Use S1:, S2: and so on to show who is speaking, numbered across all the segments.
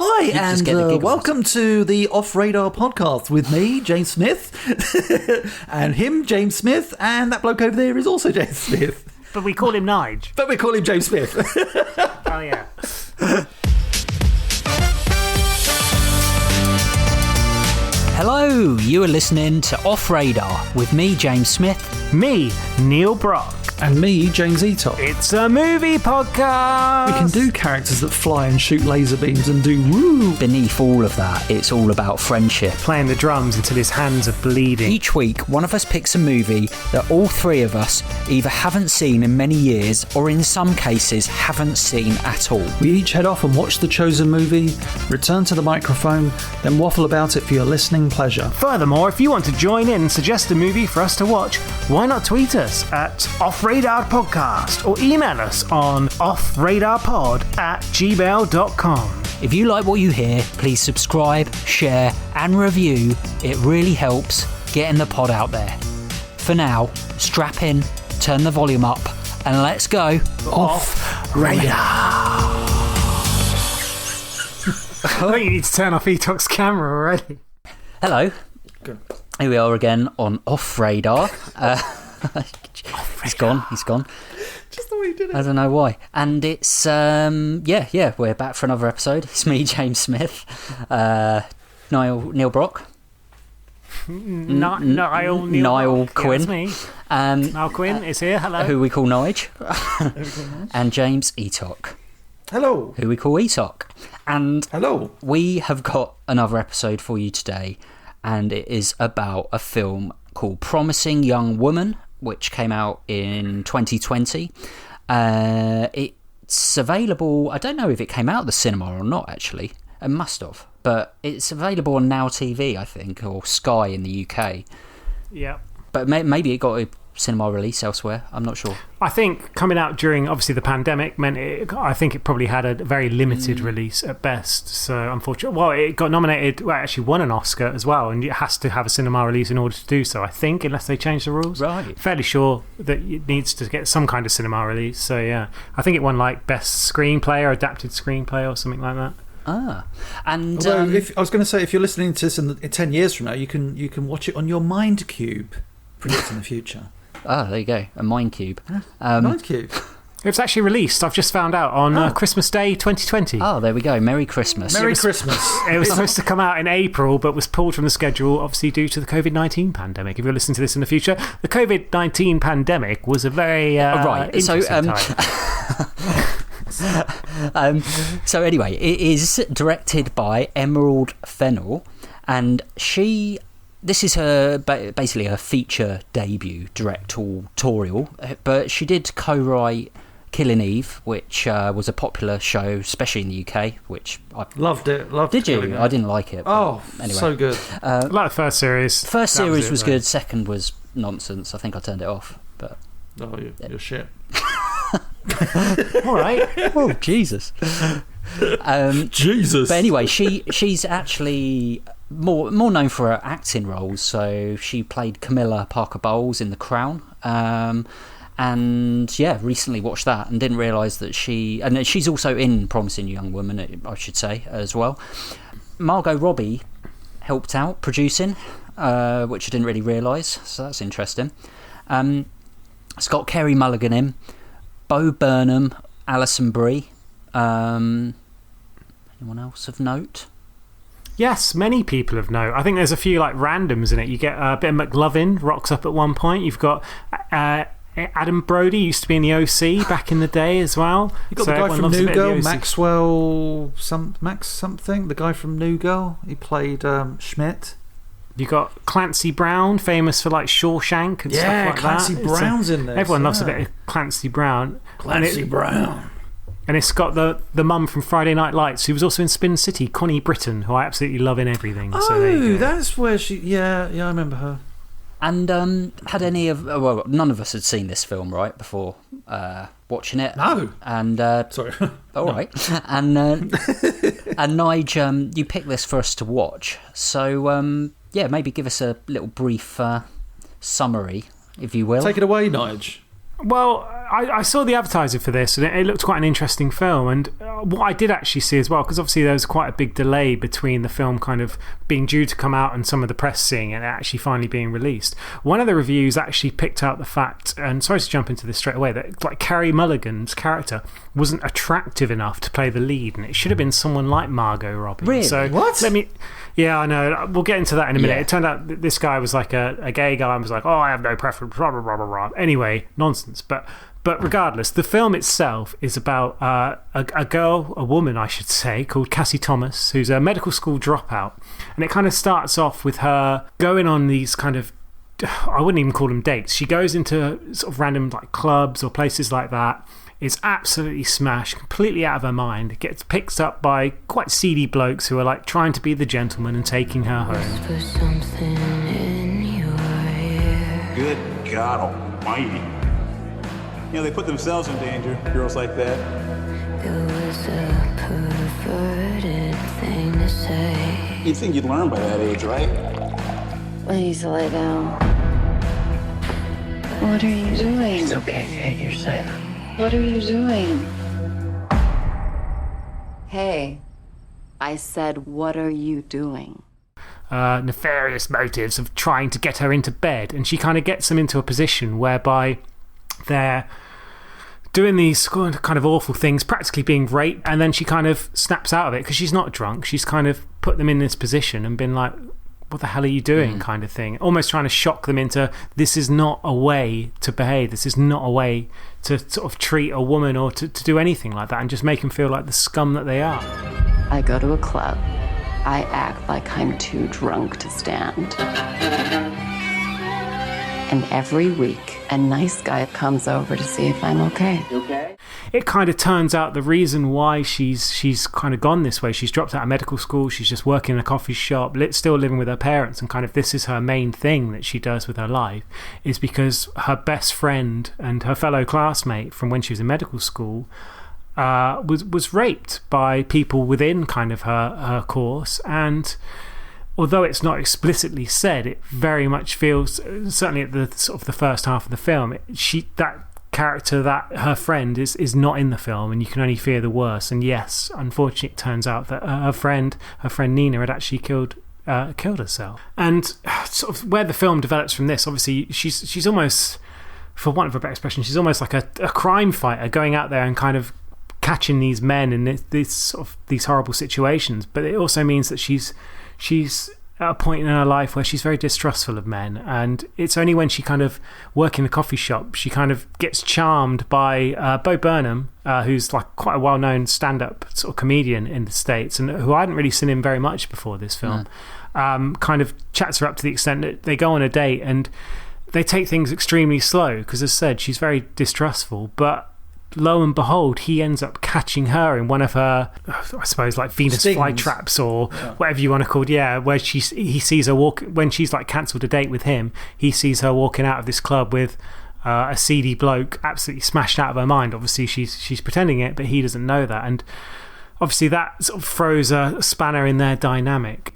S1: Hi, and welcome to the Off Radar podcast with me, James Smith, and him, James Smith, and that bloke over there is also James Smith.
S2: But we call him Nige.
S1: But we call him James Smith.
S2: Oh, yeah.
S3: Hello, you are listening to Off Radar with me, James Smith.
S2: Me, Neil Brock.
S1: And me, James Eatock.
S2: It's a movie podcast.
S1: We can do characters that fly and shoot laser beams and do woo.
S3: Beneath all of that, it's all about friendship.
S2: Playing the drums until his hands are bleeding.
S3: Each week, one of us picks a movie that all three of us either haven't seen in many years or in some cases haven't seen at all.
S1: We each head off and watch the chosen movie, return to the microphone, then waffle about it for your listening pleasure.
S2: Furthermore, if you want to join in and suggest a movie for us to watch, why not tweet us at Radar Podcast or email us on offradarpod@gmail.com.
S3: If you like what you hear, please subscribe, share and review. It really helps getting the pod out there. For now, strap in, turn the volume up and let's go Off Radar.
S2: I think you need to turn off Eatock's camera already.
S3: Hello.
S1: Good.
S3: Here we are again on Off Radar. He's gone.
S1: Just the way you did it.
S3: I don't know why. And it's, we're back for another episode. It's me, James Smith. Neil Brock.
S2: Niall
S3: Quinn.
S2: Yeah, that's me. Niall Quinn is here. Hello.
S3: Who we call Nige. And James Eatock.
S1: Hello.
S3: Who we call Eatock. And
S1: hello.
S3: We have got another episode for you today. And it is about a film called Promising Young Woman, which came out in 2020. It's available, I don't know if it came out of the cinema or not, actually. It must have. But it's available on Now TV, I think, or Sky in the UK.
S2: Yeah.
S3: But maybe it got a cinema release elsewhere. I'm not sure.
S2: I think coming out during, obviously, the pandemic meant I think it probably had a very limited release at best. So, unfortunately, well, it got nominated, well, it actually won an Oscar as well, and it has to have a cinema release in order to do so, I think, unless they change the rules.
S3: Right.
S2: Fairly sure that it needs to get some kind of cinema release. So, yeah, I think it won like Best Screenplay or Adapted Screenplay or something like that.
S3: And
S1: I was going to say, if you're listening to this in 10 years from now, you can watch it on your Mind Cube, predicting the future.
S3: There you go, a Mind Cube.
S1: Mind Cube.
S2: It was actually released, I've just found out, on Christmas Day 2020.
S3: Oh, there we go. Merry Christmas.
S1: Merry Christmas.
S2: It was supposed to come out in April, but was pulled from the schedule, obviously, due to the COVID-19 pandemic. If you're listening to this in the future, the COVID-19 pandemic was a very interesting time.
S3: So anyway, it is directed by Emerald Fennell, and this is basically her feature debut directorial, but she did co-write Killing Eve, which was a popular show, especially in the UK, which I
S1: loved it.
S3: Did you? I didn't like it.
S1: Oh,
S3: anyway.
S1: So good.
S2: I like the first series.
S3: First series was good. Second was nonsense. I think I turned it off. But
S1: you're shit.
S2: All right.
S3: Oh, Jesus.
S1: Jesus.
S3: But anyway, she's actually more known for her acting roles. So she played Camilla Parker Bowles in The Crown. And yeah, recently watched that and didn't realise that she's also in Promising Young Woman, I should say, as well. Margot Robbie helped out producing, which I didn't really realise, so that's interesting. It's got Carey Mulligan in, Burnham, Alison Brie. Anyone else of note?
S2: Yes, many people of note. I think there's a few like randoms in it. You get a bit of McLovin rocks up at one point. You've got Adam Brody, used to be in the OC back in the day as well.
S1: You got the guy from New Girl, Maxwell Max something. The guy from New Girl, he played Schmidt.
S2: You got Clancy Brown, famous for like Shawshank and stuff like
S1: Clancy
S2: that.
S1: Brown's in there.
S2: Everyone loves a bit of Clancy Brown.
S1: Brown.
S2: And it's got the mum from Friday Night Lights, who was also in Spin City, Connie Britton, who I absolutely love in everything.
S1: Oh,
S2: so
S1: that's where she. Yeah, I remember her.
S3: And had any of none of us had seen this film before watching it.
S1: No.
S3: And
S1: sorry.
S3: All right. And Nige, you picked this for us to watch. So maybe give us a little brief summary, if you will.
S1: Take it away, Nige.
S2: Well, I saw the advertising for this, and it looked quite an interesting film. And what I did actually see as well, because obviously there was quite a big delay between the film kind of being due to come out and some of the press seeing it and actually finally being released. One of the reviews actually picked out the fact, and sorry to jump into this straight away, that like Carey Mulligan's character wasn't attractive enough to play the lead, and it should have been someone like Margot Robbie.
S3: Really?
S2: So
S1: What?
S2: Yeah, I know. We'll get into that in a minute.
S3: Yeah.
S2: It turned out that this guy was like a gay guy and was like, oh, I have no preference, blah, blah, blah, blah, blah. Anyway, nonsense. But regardless, the film itself is about a woman, I should say, called Cassie Thomas, who's a medical school dropout. And it kind of starts off with her going on these kind of, I wouldn't even call them dates. She goes into sort of random like clubs or places like that. Is absolutely smashed, completely out of her mind. Gets picked up by quite seedy blokes who are like trying to be the gentleman and taking her home.
S4: Put something in your ear.
S5: Good God almighty. You know, they put themselves in danger, girls like that.
S4: It was a perverted thing to say.
S5: You'd think you'd learn by that age, right?
S4: Please lay down. What are you doing?
S6: It's okay, Kate, you're safe.
S4: What are you doing? Hey, I said, what are you doing?
S2: Nefarious motives of trying to get her into bed, and she kind of gets them into a position whereby they're doing these kind of awful things, practically being raped, and then she kind of snaps out of it because she's not drunk. She's kind of put them in this position and been like, what the hell are you doing, kind of thing. Almost trying to shock them into, this is not a way to behave. This is not a way to sort of treat a woman or to do anything like that, and just make them feel like the scum that they are.
S4: I go to a club. I act like I'm too drunk to stand. And every week, a nice guy comes over to see if I'm okay.
S6: You okay?
S2: It kind of turns out the reason why she's kind of gone this way, she's dropped out of medical school, she's just working in a coffee shop, still living with her parents, and kind of this is her main thing that she does with her life, is because her best friend and her fellow classmate from when she was in medical school was raped by people within kind of her course. And although it's not explicitly said, it very much feels, certainly at the sort of the first half of the film, that character, that her friend is not in the film, and you can only fear the worst. And yes, unfortunately, it turns out that her friend Nina had actually killed herself. And sort of where the film develops from this, obviously, she's almost, for want of a better expression, she's almost like a crime fighter going out there and kind of catching these men in these horrible situations. But it also means that she's at a point in her life where she's very distrustful of men, and it's only when she kind of works in a coffee shop she kind of gets charmed by Bo Burnham, who's like quite a well-known stand-up sort of comedian in the States, and who I hadn't really seen him very much before this film. Kind of chats her up to the extent that they go on a date and they take things extremely slow because, as I said, she's very distrustful, but lo and behold, he ends up catching her in one of her, I suppose, like Venus
S1: Stings.
S2: flytraps or whatever you want to call it. Yeah, where he sees her walk, when she's like cancelled a date with him, he sees her walking out of this club with a seedy bloke, absolutely smashed out of her mind. Obviously, she's pretending it, but he doesn't know that. And obviously, that sort of throws a spanner in their dynamic.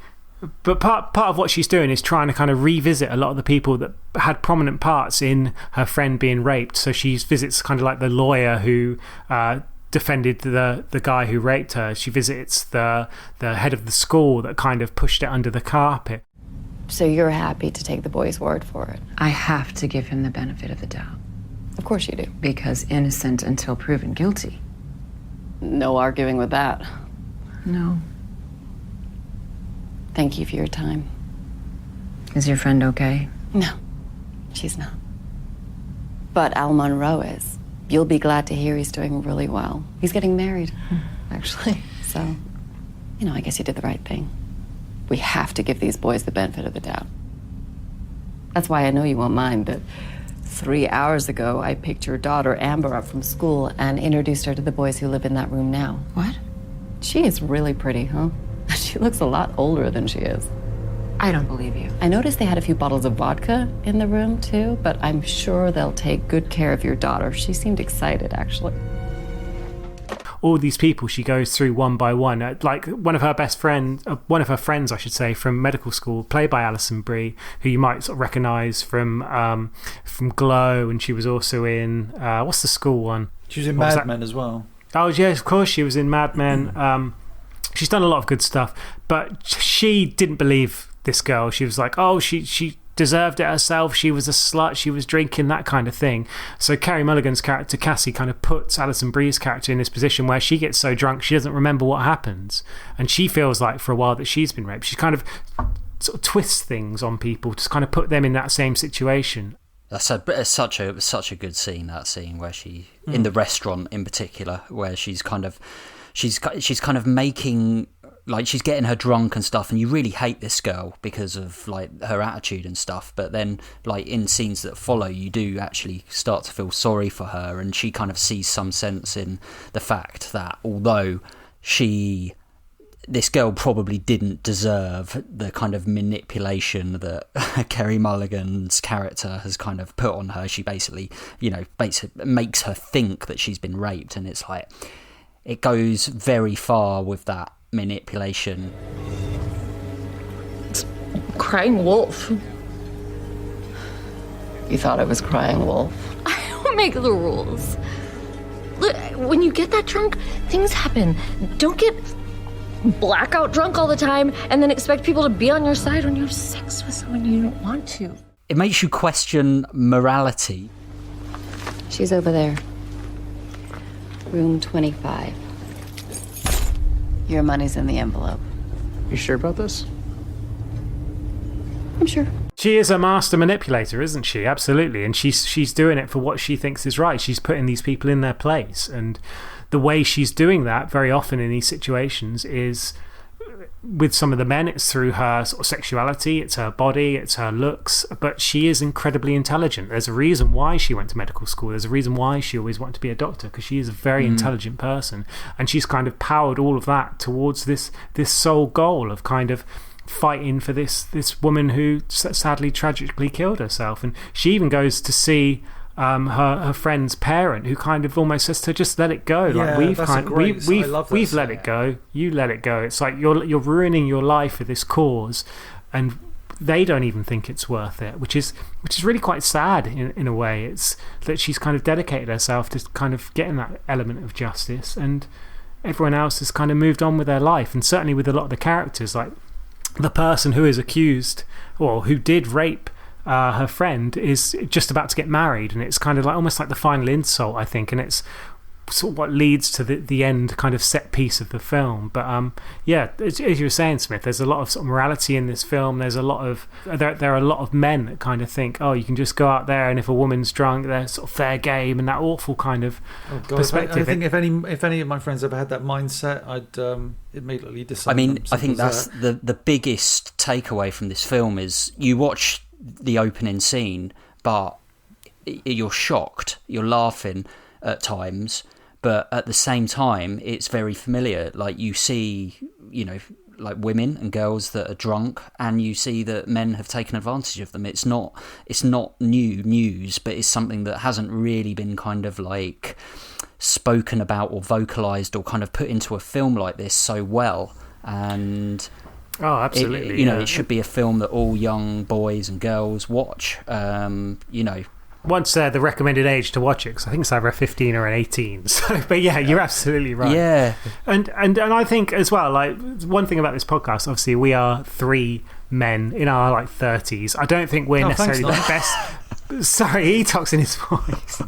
S2: But part of what she's doing is trying to kind of revisit a lot of the people that had prominent parts in her friend being raped. So she visits kind of like the lawyer who defended the guy who raped her. She visits the head of the school that kind of pushed it under the carpet.
S4: So you're happy to take the boy's word for it?
S6: I have to give him the benefit of the doubt.
S4: Of course you do.
S6: Because innocent until proven guilty.
S4: No arguing with that.
S6: No.
S4: Thank you for your time.
S6: Is your friend okay?
S4: No, she's not. But Al Monroe is. You'll be glad to hear he's doing really well. He's getting married, actually. So, I guess you did the right thing. We have to give these boys the benefit of the doubt. That's why I know you won't mind that 3 hours ago, I picked your daughter, Amber, up from school and introduced her to the boys who live in that room now.
S6: What?
S4: She is really pretty, huh? She looks a lot older than she is.
S6: I don't believe you.
S4: I noticed they had a few bottles of vodka in the room, too, but I'm sure they'll take good care of your daughter. She seemed excited, actually.
S2: all these people she goes through one by one. Like one of her friends, I should say, from medical school, played by Alison Brie, who you might sort of recognise from Glow, and she was also in what's the school one?
S1: She was in Mad Men as well.
S2: Oh yes, of course, she was in Mad Men. She's done a lot of good stuff, but she didn't believe this girl. She was like, oh, she deserved it herself, she was a slut, she was drinking, that kind of thing. So Carey Mulligan's character Cassie kind of puts Alison Brie's character in this position where she gets so drunk she doesn't remember what happens, and she feels like for a while that she's been raped. She kind of sort of twists things on people to kind of put them in that same situation.
S3: That's such a good scene, that scene where she in the restaurant in particular, where she's kind of making, like, she's getting her drunk and stuff, and you really hate this girl because of like her attitude and stuff, but then like in scenes that follow you do actually start to feel sorry for her, and she kind of sees some sense in the fact that although this girl probably didn't deserve the kind of manipulation that Carey Mulligan's character has kind of put on her, she basically makes her think that she's been raped, and it's like it goes very far with that manipulation.
S7: It's crying wolf.
S4: You thought I was crying wolf?
S7: I don't make the rules. Look, when you get that drunk, things happen. Don't get blackout drunk all the time and then expect people to be on your side when you have sex with someone you don't want to.
S3: It makes you question morality.
S4: She's over there. Room 25. Your money's in the envelope.
S8: You sure about this?
S4: I'm sure.
S2: She is a master manipulator, isn't she? Absolutely. And she's doing it for what she thinks is right. She's putting these people in their place. And the way she's doing that very often in these situations is with some of the men, it's through her sort of sexuality, it's her body, it's her looks, but she is incredibly intelligent. There's a reason why she went to medical school. There's a reason why she always wanted to be a doctor, because she is a very intelligent person, and she's kind of powered all of that towards this sole goal of kind of fighting for this woman who sadly tragically killed herself. And she even goes to see her friend's parent, who kind of almost says to just let it go.
S1: Yeah,
S2: we've let it go. You let it go. It's like you're ruining your life for this cause, and they don't even think it's worth it, which is really quite sad in a way. It's that she's kind of dedicated herself to kind of getting that element of justice, and everyone else has kind of moved on with their life. And certainly with a lot of the characters, like the person who is accused or who did rape her friend is just about to get married, and it's kind of like almost like the final insult, I think, and it's sort of what leads to the end kind of set piece of the film. But yeah, as you were saying, Smith, there's a lot of sort of morality in this film. There's a lot of there are a lot of men that kind of think, oh, you can just go out there, and if a woman's drunk, they're sort of fair game, and that awful kind of perspective.
S1: I think if any of my friends ever had that mindset, I'd immediately disown
S3: I mean,
S1: them.
S3: I think that's the biggest takeaway from this film is you watch the opening scene, but you're shocked, you're laughing at times, but at the same time it's very familiar. Like you see, like women and girls that are drunk, and you see that men have taken advantage of them. It's not new news, but it's something that hasn't really been kind of like spoken about or vocalized or kind of put into a film like this so well. And
S2: oh, absolutely.
S3: It should be a film that all young boys and girls watch.
S2: Once the recommended age to watch it, because I think it's either a 15 or an 18. So, but yeah, you're absolutely right.
S3: Yeah,
S2: and I think as well, like one thing about this podcast, obviously we are three men in our like 30s. I don't think we're necessarily the best. Sorry, he talks in his voice.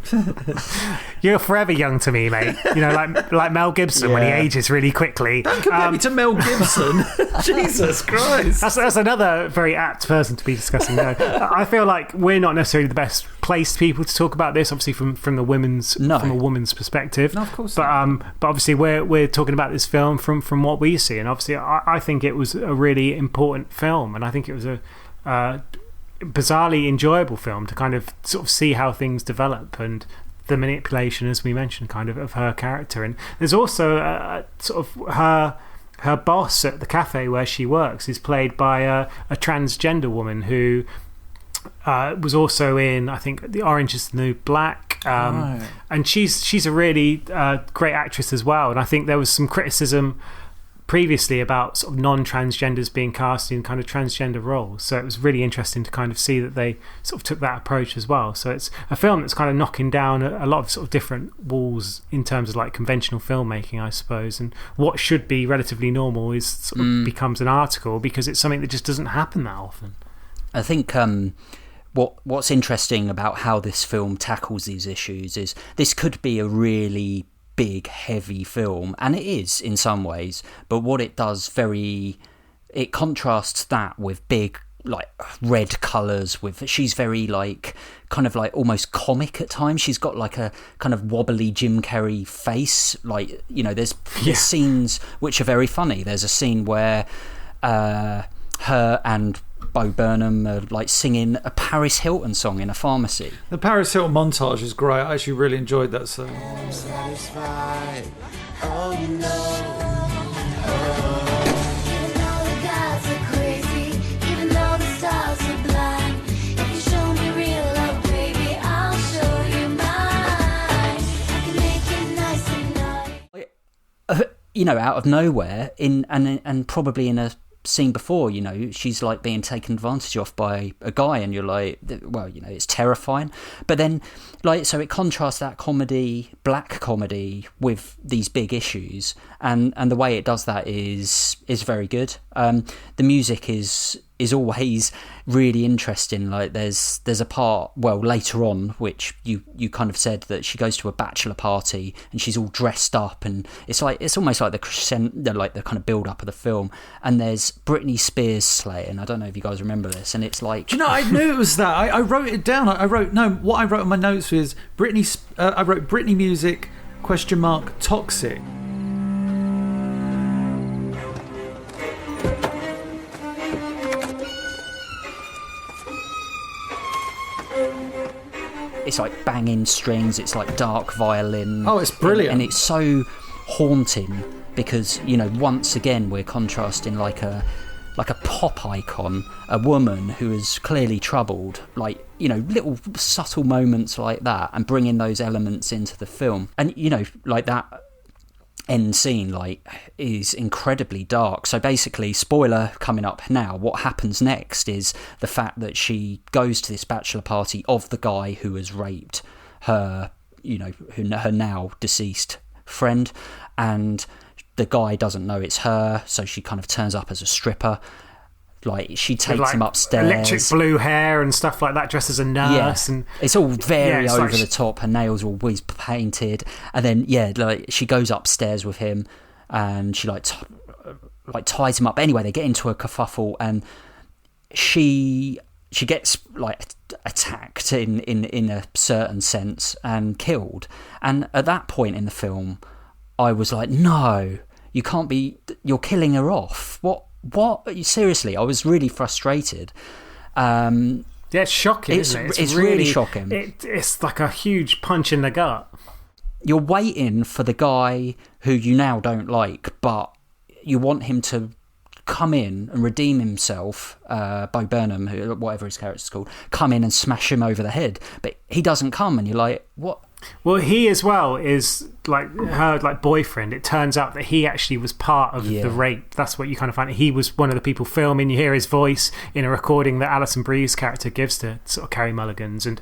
S2: You're forever young to me, mate. Like Mel Gibson when he ages really quickly.
S1: Don't compare me to Mel Gibson. Jesus Christ.
S2: That's another very apt person to be discussing. No, I feel like we're not necessarily the best placed people to talk about this, obviously from a woman's perspective.
S1: No, of course.
S2: But obviously we're talking about this film from what we see, and obviously I think it was a really important film, and I think it was a bizarrely enjoyable film to kind of sort of see how things develop, and the manipulation, as we mentioned, kind of her character. And there's also sort of her boss at the cafe where she works is played by a transgender woman who was also in, I think, The Orange is the New Black, And she's a really great actress as well. And I think there was some criticism previously about sort of non-transgenders being cast in kind of transgender roles, so it was really interesting to kind of see that they sort of took that approach as well. So it's a film that's kind of knocking down a lot of sort of different walls in terms of like conventional filmmaking, I suppose, and what should be relatively normal is sort of becomes an article because it's something that just doesn't happen that often.
S3: I think what's interesting about how this film tackles these issues is this could be a really big, heavy film, and it is in some ways, but what it does it contrasts that with big, like, red colours. She's very, like, kind of like almost comic at times. She's got like a kind of wobbly Jim Carrey face, like, you know, there's scenes which are very funny. There's a scene where her and Bo Burnham are like singing a Paris Hilton song in a pharmacy.
S1: The Paris Hilton montage is great. I actually really enjoyed that song.
S9: I'm satisfied. Oh, you know. Even though the gods are crazy, even though the stars are blind, if you show me real love, baby, I'll show you mine. I can make it nice and nice.
S3: You know, out of nowhere, and probably in a scene before, you know, she's like being taken advantage of by a guy, and you're like, well, you know, it's terrifying. But then, like, so it contrasts that comedy, black comedy, with these big issues, and the way it does that is very good. The music is always really interesting. Like there's a part, well, later on, which you kind of said that she goes to a bachelor party and she's all dressed up, and it's almost like the crescendo, like the kind of build up of the film, and there's Britney Spears slaying. I don't know if you guys remember this, and it's like,
S1: do you know, I knew it was that. I wrote it down. What I wrote in my notes was I wrote Britney music / toxic.
S3: it's like banging strings, it's like dark violin.
S1: Oh, it's brilliant.
S3: And it's so haunting because, you know, once again we're contrasting like a pop icon, a woman who is clearly troubled, like, you know, little subtle moments like that, and bringing those elements into the film. And, you know, like that end scene, like, is incredibly dark. So basically, spoiler coming up now, what happens next is the fact that she goes to this bachelor party of the guy who has raped her, you know, her now deceased friend, and the guy doesn't know it's her, so she kind of turns up as a stripper. Like, she takes him upstairs.
S2: Electric blue hair and stuff like that, dressed as a nurse.
S3: Yeah.
S2: And
S3: it's all very over the top. Her nails are always painted. And then, like, she goes upstairs with him and she, ties him up. Anyway, they get into a kerfuffle and she gets, like, attacked in a certain sense and killed. And at that point in the film, I was like, no, you can't be... You're killing her off. What? Seriously, I was really frustrated.
S2: Yeah, it's shocking, isn't it?
S3: It's really shocking.
S2: It's like a huge punch in the gut.
S3: You're waiting for the guy who you now don't like, but you want him to come in and redeem himself, Bo Burnham, whatever his character's called, come in and smash him over the head. But he doesn't come, and you're like, what?
S2: Well, he as well is like her boyfriend. It turns out that he actually was part of the rape. That's what you kind of find. He was one of the people filming. You hear his voice in a recording that Alison Brie's character gives to sort of Carey Mulligan's, and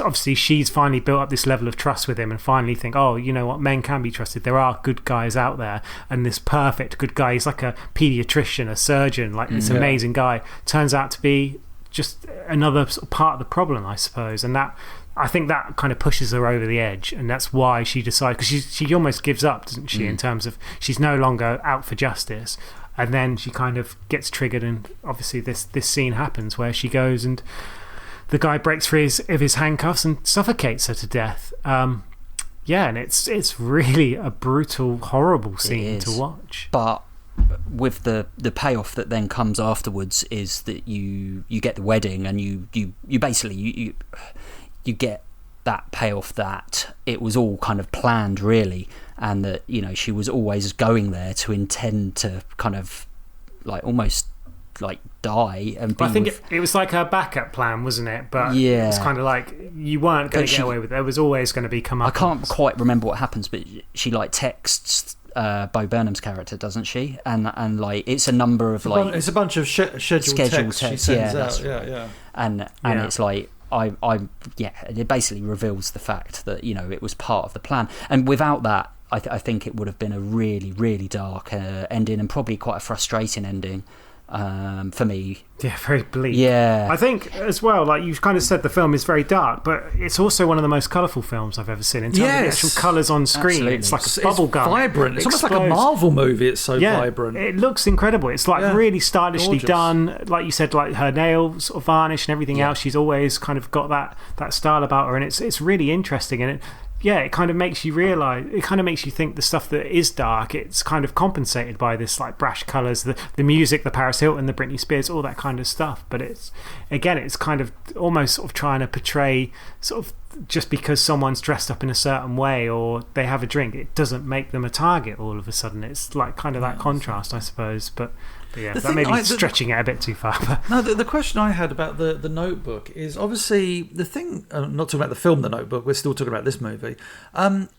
S2: obviously she's finally built up this level of trust with him and finally think, oh, you know what, men can be trusted. There are good guys out there, and this perfect good guy, he's like a paediatrician, a surgeon, like this amazing guy, turns out to be just another sort of part of the problem, I suppose. And that, I think that kind of pushes her over the edge, and that's why she decides, because she almost gives up, doesn't she, in terms of she's no longer out for justice, and then she kind of gets triggered, and obviously this scene happens where she goes and the guy breaks free of his handcuffs and suffocates her to death. And it's really a brutal, horrible scene to watch.
S3: But with the payoff that then comes afterwards is that you get the wedding, and you basically you get that payoff that it was all kind of planned, really, and that, you know, she was always going there to intend to kind of like almost like die and be
S2: I think it was like her backup plan, wasn't it? But
S3: Yeah.
S2: it's kind of like you weren't going
S3: But
S2: to get away with it. There was always going to be come up.
S3: I can't quite remember what happens, but she like texts Bo Burnham's character, doesn't she? And like it's a number of like
S1: it's a bunch of scheduled texts she sends out. Yeah.
S3: and it's like it basically reveals the fact that, you know, it was part of the plan, and without that I think it would have been a really, really dark ending, and probably quite a frustrating ending for me.
S2: Yeah, very bleak.
S3: Yeah.
S2: I think as well, like you've kind of said, the film is very dark, but it's also one of the most colourful films I've ever seen in terms of the actual colours on screen.
S3: Absolutely.
S2: It's like a bubble gum.
S1: Vibrant. It's almost like a Marvel movie. It's so vibrant.
S2: It looks incredible. It's like really stylishly
S1: Gorgeous.
S2: done. Like you said, like her nails sort of varnish and everything else. She's always kind of got that style about her, and it's really interesting. And it kind of makes you realise, it kind of makes you think the stuff that is dark, it's kind of compensated by this like brash colours, the music, the Paris Hilton, the Britney Spears, all that kind of stuff. But it's kind of almost sort of trying to portray sort of just because someone's dressed up in a certain way or they have a drink, it doesn't make them a target all of a sudden. It's like kind of that contrast, I suppose. But yeah, that may be stretching it a bit too far. But
S1: no, the question I had about the Notebook is obviously the thing. Not talking about the film, The Notebook. We're still talking about this movie.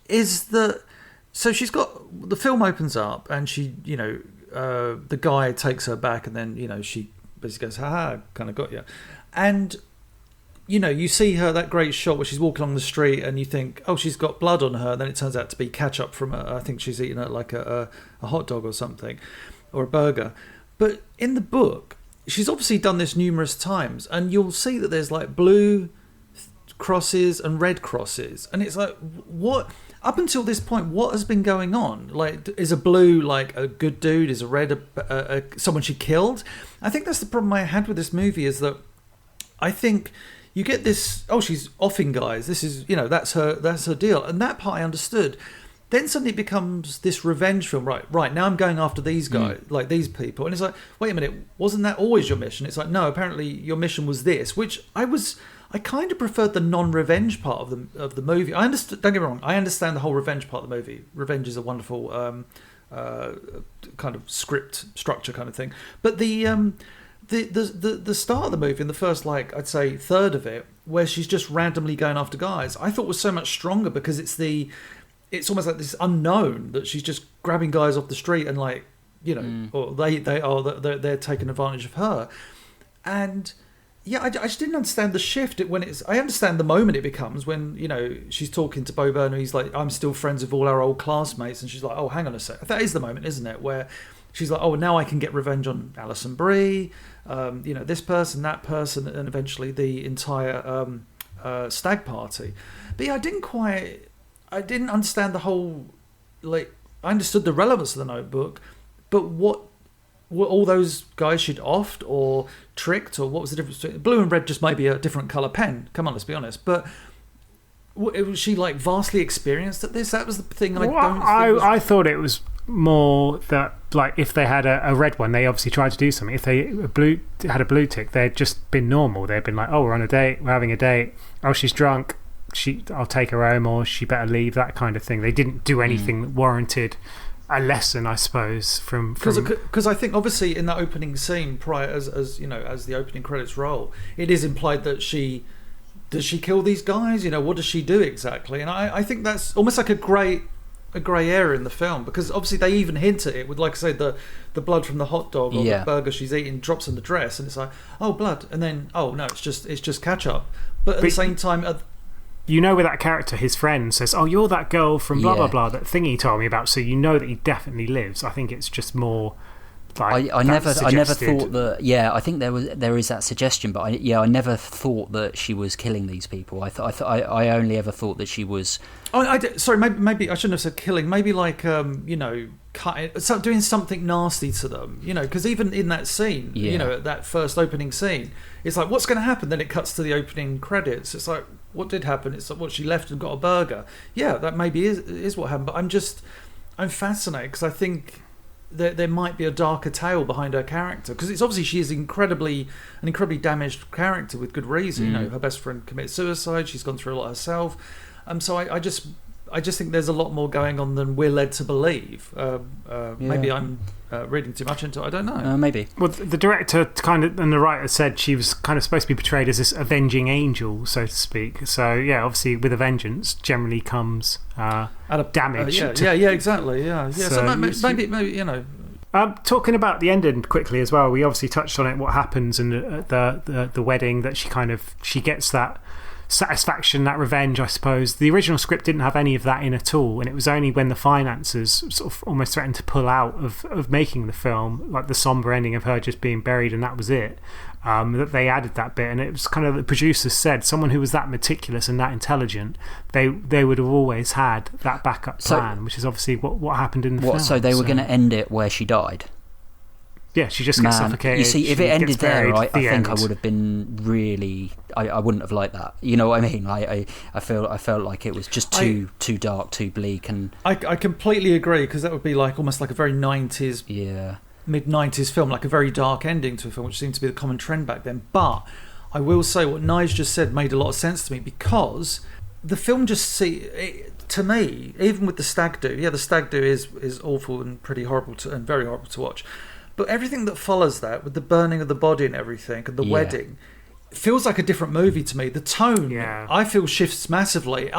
S1: Is that so? She's got the film opens up and she, you know, the guy takes her back and then, you know, she basically goes, "Ha, kind of got you," and you know, you see her, that great shot where she's walking along the street and you think, oh, she's got blood on her. And then it turns out to be ketchup from I think she's eating like a hot dog or something, or a burger. But in the book, she's obviously done this numerous times, and you'll see that there's like blue crosses and red crosses. And it's like, what? Up until this point, what has been going on? Like, is a blue like a good dude? Is a red someone she killed? I think that's the problem I had with this movie, is that I think you get this, oh, she's offing guys. This is, you know, that's her deal. And that part I understood. Then suddenly it becomes this revenge film. Right, now I'm going after these guys, like these people. And it's like, wait a minute, wasn't that always your mission? It's like, no, apparently your mission was this, which I kind of preferred the non-revenge part of the movie. I understand, don't get me wrong, I understand the whole revenge part of the movie. Revenge is a wonderful kind of script structure kind of thing. But the start of the movie, in the first, like, I'd say third of it, where she's just randomly going after guys, I thought was so much stronger, because it's almost like this unknown that she's just grabbing guys off the street and, like, you know, or they're taking advantage of her. And yeah, I just didn't understand the shift. I understand the moment it becomes when, you know, she's talking to Bo Burnham, he's like, I'm still friends with all our old classmates, and she's like, oh, hang on a sec. That is the moment, isn't it, where she's like, oh, now I can get revenge on Alison Brie, you know, this person, that person, and eventually the entire stag party. But yeah, I didn't understand the whole, like, I understood the relevance of the Notebook, but what were all those guys she'd offed or tricked, or what was the difference between blue and red? Just maybe a different colour pen. Come on, let's be honest. But was she like vastly experienced at this? That was the thing.
S2: I thought it was more that, like, if they had a red one, they obviously tried to do something. If they had a blue tick, they'd just been normal. They'd been like, oh, we're on a date, we're having a date. Oh, she's drunk. I'll take her home, or she better leave. That kind of thing. They didn't do anything that warranted a lesson, I suppose, from
S1: because I think obviously in that opening scene, prior as you know, as the opening credits roll, it is implied that does she kill these guys? You know, what does she do exactly? And I think that's almost like a grey area in the film, because obviously they even hint at it with, like I say, the blood from the hot dog or the burger she's eating drops in the dress, and it's like, oh, blood, and then, oh no, it's just ketchup. But at the same time,
S2: you know, with that character, his friend says, oh, you're that girl from blah blah blah, that thing he told me about, so you know that he definitely lives. I think it's just more like
S3: I never thought that. Yeah, I think there is that suggestion, but I never thought that she was killing these people. I only ever thought that she was.
S1: Sorry, maybe I shouldn't have said killing. Maybe like you know, doing something nasty to them. You know, because even in that scene, you know, that first opening scene, it's like, what's going to happen? Then it cuts to the opening credits. It's like, what did happen? It's like, what, she left and got a burger. Yeah, that maybe is what happened. But I'm fascinated, because I think there might be a darker tale behind her character, because it's obviously she is an incredibly damaged character with good reason. You know, her best friend committed suicide. She's gone through a lot herself. So I I just think there's a lot more going on than we're led to believe. Maybe I'm reading too much into it. I don't know.
S3: Maybe.
S2: Well, the director and the writer said she was kind of supposed to be portrayed as this avenging angel, so to speak. So, yeah, obviously with a vengeance generally comes damage.
S1: Exactly. Yeah. So maybe, you know.
S2: Talking about the ending quickly as well, we obviously touched on it, what happens in the wedding, that she gets that satisfaction, that revenge, I suppose. The original script didn't have any of that in at all, and it was only when the finances sort of almost threatened to pull out of making the film, like the sombre ending of her just being buried and that was it, that they added that bit. And it was kind of, the producers said, someone who was that meticulous and that intelligent, they would have always had that backup plan, which is obviously what happened in the film.
S3: So they were going to end it where she died?
S2: Yeah, she just gets suffocated.
S3: You see, if it ended there, I think I would have been really... I wouldn't have liked that. You know what I mean? I felt like it was just too dark, too bleak. And
S1: I completely agree, because that would be almost like a very 90s...
S3: Yeah.
S1: Mid-90s film, like a very dark ending to a film, which seemed to be the common trend back then. But I will say what Nige just said made a lot of sense to me, because the film to me, even with the stag do, the stag do is awful and pretty horrible and very horrible to watch. But everything that follows that, with the burning of the body and everything, and the wedding, feels like a different movie to me. The tone, I feel, shifts massively.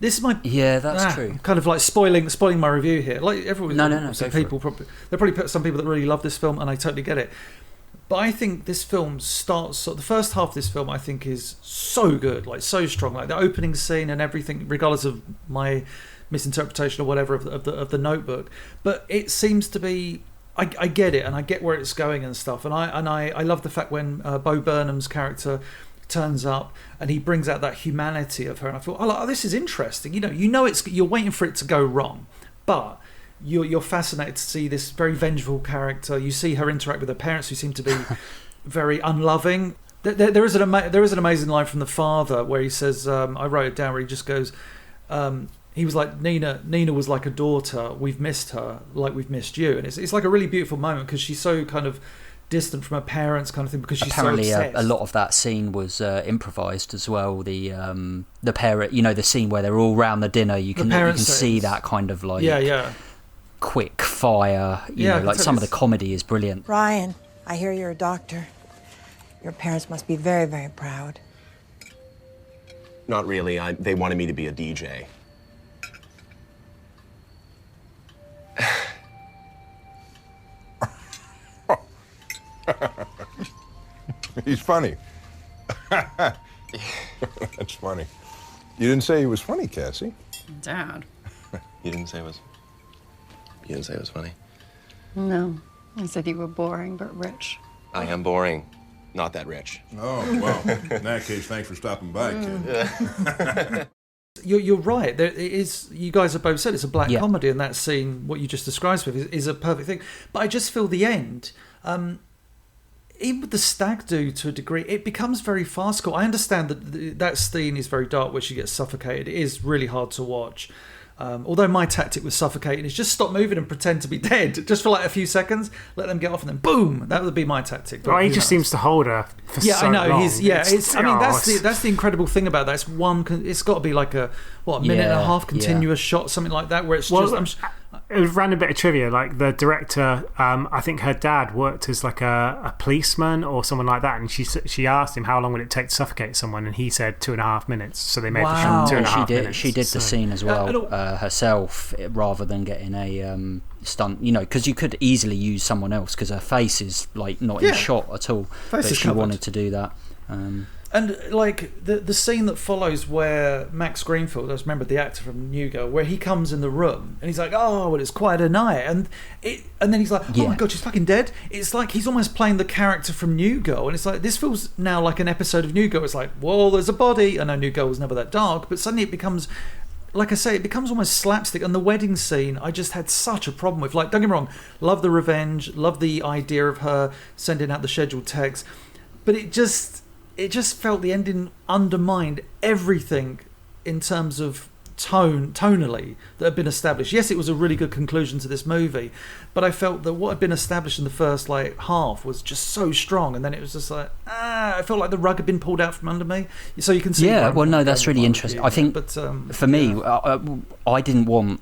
S1: This is my
S3: that's true.
S1: Kind of like spoiling my review here. Like everyone,
S3: no.
S1: Some people probably some people that really love this film, and I totally get it. But I think this film starts. The first half of this film, I think, is so good, like so strong, like the opening scene and everything, regardless of my misinterpretation or whatever of the Notebook. But it seems to be. I get it, and I get where it's going and stuff, and I love the fact when Bo Burnham's character turns up and he brings out that humanity of her, and I thought, oh, this is interesting. You're waiting for it to go wrong, but you're fascinated to see this very vengeful character. You see her interact with her parents, who seem to be very unloving. There is an amazing line from the father where he says, I wrote it down, where he just goes. He was like, Nina was like a daughter. We've missed her like we've missed you. And it's like a really beautiful moment, because she's so kind of distant from her parents, kind of thing, because she's
S3: apparently
S1: so obsessed.
S3: A lot of that scene was improvised as well. The parent, the scene where they're all round the dinner, you can see that kind of like quick fire. Like some of the comedy is brilliant.
S10: Ryan, I hear you're a doctor. Your parents must be very, very proud.
S11: Not really. They wanted me to be a DJ.
S12: He's funny. That's funny. You didn't say he was funny, Cassie.
S6: Dad.
S11: You didn't say it was funny.
S4: No, I said you were boring but rich.
S11: I am boring, not that rich.
S12: Oh, well, in that case, thanks for stopping by, kid.
S1: You're right. There is. You guys have both said it's a black comedy, and that scene, what you just described with, is a perfect thing. But I just feel the end, even with the stag do to a degree, it becomes very farcical. I understand that scene is very dark, where she gets suffocated. It is really hard to watch. Although my tactic with suffocating is just stop moving and pretend to be dead, just for like a few seconds, let them get off, and then boom, that would be my tactic. But
S2: he just seems to hold her for so long.
S1: I know. That's the incredible thing about that. It's got to be like a minute and a half continuous shot, something like that, where it's just.
S2: A random bit of trivia, like the director, I think her dad worked as like a policeman or someone like that, and she asked him how long would it take to suffocate someone, and he said 2.5 minutes. So they made the shot 2.5 minutes.
S3: She did the scene as well herself, rather than getting a stunt. Because you could easily use someone else, because her face is like not in shot at all. But she wanted to do that.
S1: And like the scene that follows, where Max Greenfield, I remember the actor from New Girl, where he comes in the room and he's like, oh, well, it's quite a night, and then he's like, oh my god, she's fucking dead. It's like he's almost playing the character from New Girl, and it's like, this feels now like an episode of New Girl. It's like, well, there's a body. I know New Girl was never that dark, but suddenly it becomes, like I say, it becomes almost slapstick. And the wedding scene, I just had such a problem with. Like, don't get me wrong, love the revenge, love the idea of her sending out the scheduled text, but it just felt the ending undermined everything in terms of tonally that had been established. Yes, it was a really good conclusion to this movie, but I felt that what had been established in the first half was just so strong, and then it was just like I felt like the rug had been pulled out from under me. So you can see.
S3: Yeah, well, no, that's really interesting. I think,
S1: but
S3: for me, I didn't want.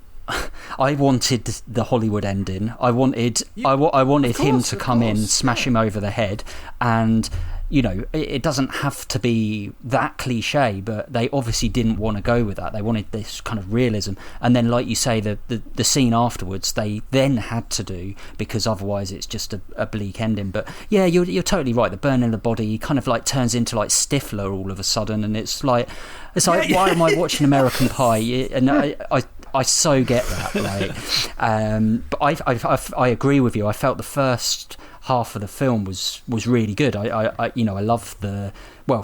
S3: I wanted the Hollywood ending. I wanted him to come in, smash him over the head, and it doesn't have to be that cliche, but they obviously didn't want to go with that. They wanted this kind of realism, and then, like you say, the scene afterwards they then had to do, because otherwise it's just a bleak ending. But yeah, you're totally right. The burning of the body kind of like turns into like Stifler all of a sudden, and it's like why am I watching American Pie? And I so get that, but I agree with you. I felt the first half of the film was really good. I love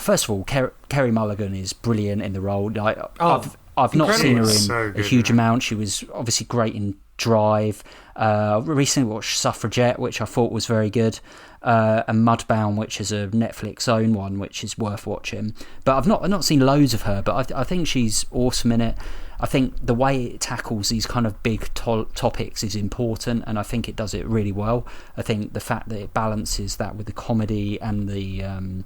S3: first of all, Carey Mulligan is brilliant in the role. I've not seen her in a huge amount. She was obviously great in Drive. Recently watched Suffragette, which I thought was very good, and Mudbound, which is a Netflix own one, which is worth watching. But I've not seen loads of her, but I think she's awesome in it. I think the way it tackles these kind of big topics is important, and I think it does it really well. I think the fact that it balances that with the comedy and the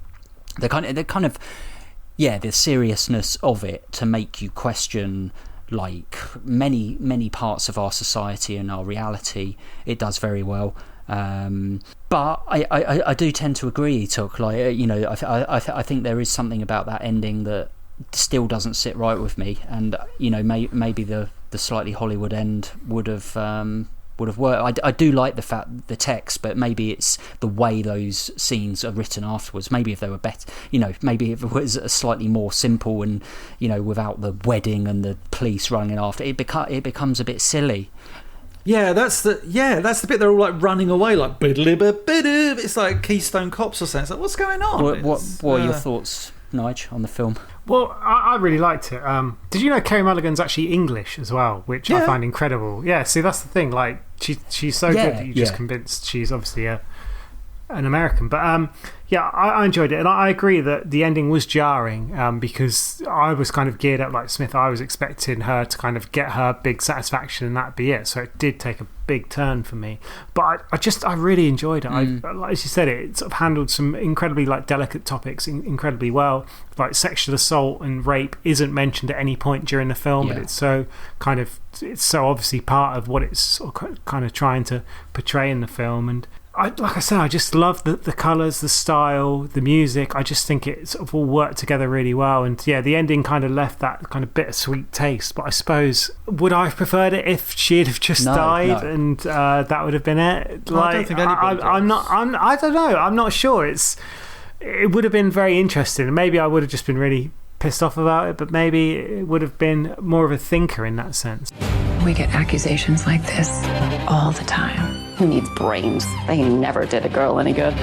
S3: seriousness of it to make you question like many parts of our society and our reality, it does very well. But I do tend to agree, Tuck. I think there is something about that ending that still doesn't sit right with me, and maybe the slightly Hollywood end would have worked. I do like the text, but maybe it's the way those scenes are written afterwards. Maybe if they were better, maybe if it was a slightly more simple and without the wedding and the police running after it, becomes a bit silly.
S1: Yeah, that's the bit they're all like running away, like biddly-bid-bid. It's like Keystone Cops or something. It's like, what's going on?
S3: What are your thoughts, Nige, on the film?
S2: Well, I really liked it. Did you know Carey Mulligan's actually English as well, which I find incredible. Yeah, see, that's the thing. Like, she's so good that you're just convinced she's obviously an American. But I enjoyed it, and I agree that the ending was jarring, because I was kind of geared up like Smith. I was expecting her to kind of get her big satisfaction and that'd be it. So it did take a big turn for me. But I really enjoyed it. Like as you said, it sort of handled some incredibly like delicate topics incredibly well. Like sexual assault and rape isn't mentioned at any point during the film, but it's so obviously part of what it's sort of kind of trying to portray in the film. And like I said, I just love the colours, the style, the music. I just think it sort of all worked together really well. And yeah, the ending kind of left that kind of bittersweet taste. But I suppose, would I have preferred it if she'd have just died and that would have been it? Like,
S1: I don't think anybody does.
S2: I don't know. I'm not sure. It would have been very interesting. Maybe I would have just been really pissed off about it, but maybe it would have been more of a thinker in that sense.
S6: We get accusations like this all the time.
S4: Who needs brains? They never did a girl any good.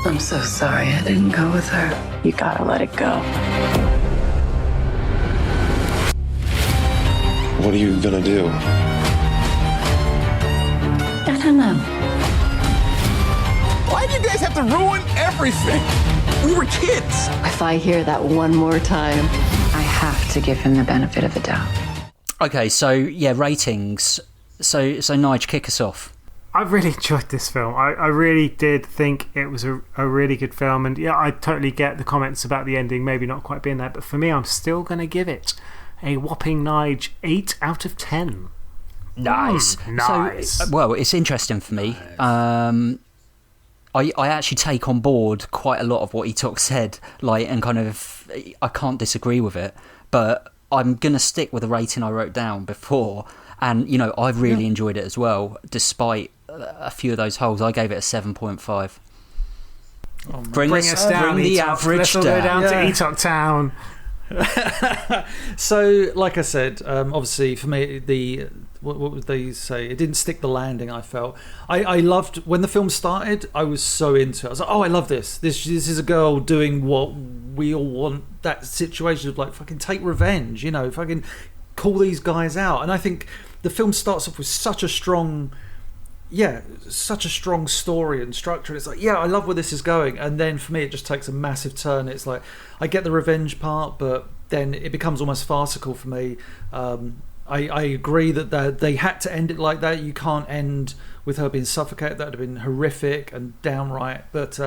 S6: I'm so sorry I didn't go with her.
S4: You gotta let it go.
S11: What are you gonna do?
S4: I don't know.
S12: Why do you guys have to ruin everything? We were kids.
S4: If I hear that one more time,
S6: I have to give him the benefit of the doubt.
S3: Okay, so yeah, ratings. So Nige, kick us off.
S2: I really enjoyed this film. I really did think it was a really good film. And yeah, I totally get the comments about the ending maybe not quite being there. But for me, I'm still going to give it a whopping Nige 8 out of 10.
S3: Nice.
S2: Nice.
S3: So, well, it's interesting for me. I actually take on board quite a lot of what he said. And kind of, I can't disagree with it. But I'm going to stick with the rating I wrote down before. And, I've really enjoyed it as well, despite a few of those holes. I gave it a 7.5.
S2: Bring us down,
S3: bring the average
S2: Let's all go down to Etok Town.
S1: So, like I said, obviously for me, what would they say? It didn't stick the landing. I felt I loved when the film started. I was so into it. I was like, oh, I love this. This is a girl doing what we all want. That situation of like fucking take revenge. Fucking call these guys out. And I think the film starts off with such a strong story and structure. It's like, I love where this is going. And then for me, it just takes a massive turn. It's like, I get the revenge part, but then it becomes almost farcical for me. I agree that they had to end it like that. You can't end with her being suffocated. That would have been horrific and downright. But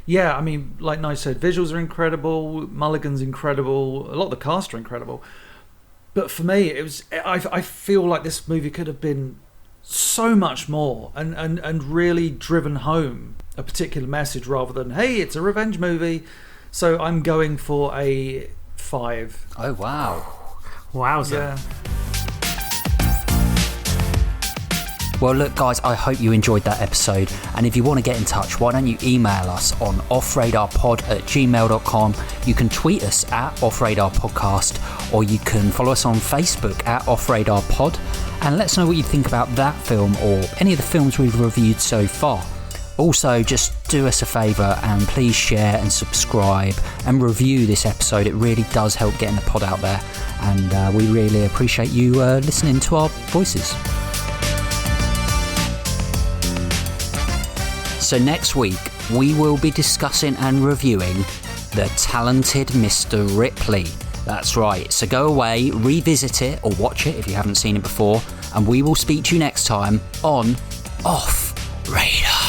S1: yeah, I mean, like Nige said, visuals are incredible. Mulligan's incredible. A lot of the cast are incredible. But for me, it was. I feel like this movie could have been so much more and really driven home a particular message rather than, hey, it's a revenge movie. So I'm going for a 5.
S3: Oh, wow.
S2: Wowza.
S1: Yeah.
S3: Well, look, guys, I hope you enjoyed that episode. And if you want to get in touch, why don't you email us on offradarpod@gmail.com. You can tweet us at offradarpodcast, or you can follow us on Facebook at offradarpod. And let us know what you think about that film or any of the films we've reviewed so far. Also, just do us a favour and please share and subscribe and review this episode. It really does help getting the pod out there. And we really appreciate you listening to our voices. So next week, we will be discussing and reviewing The Talented Mr. Ripley. That's right, so go away, revisit it or watch it if you haven't seen it before, and we will speak to you next time on Off Radar.